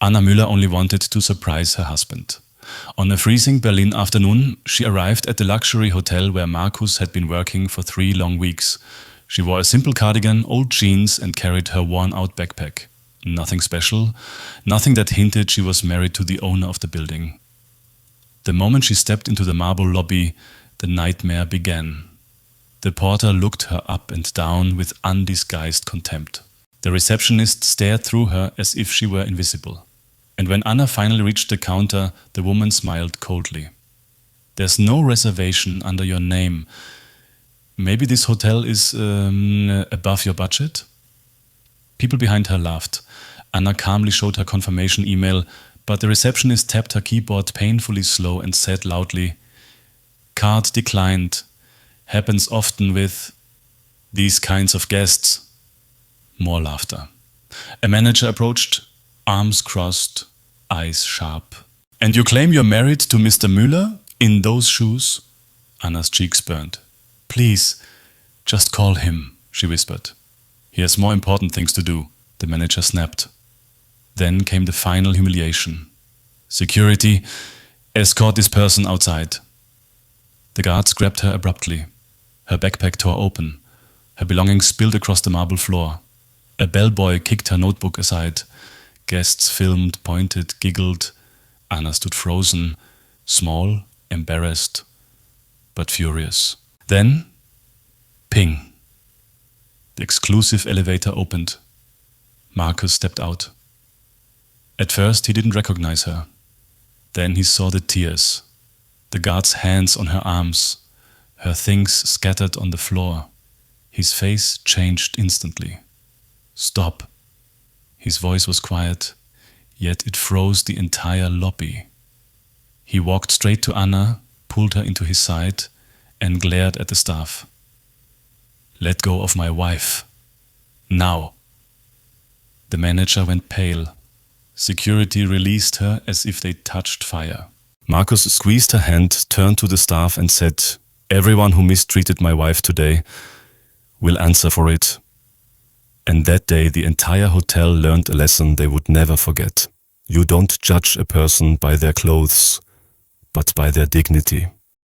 Anna Müller only wanted to surprise her husband. On a freezing Berlin afternoon, she arrived at the luxury hotel where Markus had been working for 3 long weeks. She wore a simple cardigan, old jeans, and carried her worn-out backpack. Nothing special, nothing that hinted she was married to the owner of the building. The moment she stepped into the marble lobby, the nightmare began. The porter looked her up and down with undisguised contempt. The receptionist stared through her as if she were invisible. And when Anna finally reached the counter, the woman smiled coldly. "There's no reservation under your name. Maybe this hotel is above your budget?" People behind her laughed. Anna calmly showed her confirmation email, but the receptionist tapped her keyboard painfully slow and said loudly, "Card declined. Happens often with these kinds of guests." More laughter. A manager approached, arms crossed, eyes sharp. "And you claim you're married to Mr. Müller? In those shoes?" Anna's cheeks burned. "Please, just call him," she whispered. "He has more important things to do," the manager snapped. Then came the final humiliation. "Security, escort this person outside." The guards grabbed her abruptly. Her backpack tore open. Her belongings spilled across the marble floor. A bellboy kicked her notebook aside. Guests filmed, pointed, giggled. Anna stood frozen, small, embarrassed, but furious. Then, ping. The exclusive elevator opened. Markus stepped out. At first, he didn't recognize her. Then he saw the tears, the guard's hands on her arms, her things scattered on the floor. His face changed instantly. "Stop." His voice was quiet, yet it froze the entire lobby. He walked straight to Anna, pulled her into his side, and glared at the staff. "Let go of my wife. Now." The manager went pale. Security released her as if they touched fire. Markus squeezed her hand, turned to the staff and said, "Everyone who mistreated my wife today will answer for it." And that day the entire hotel learned a lesson they would never forget. You don't judge a person by their clothes, but by their dignity.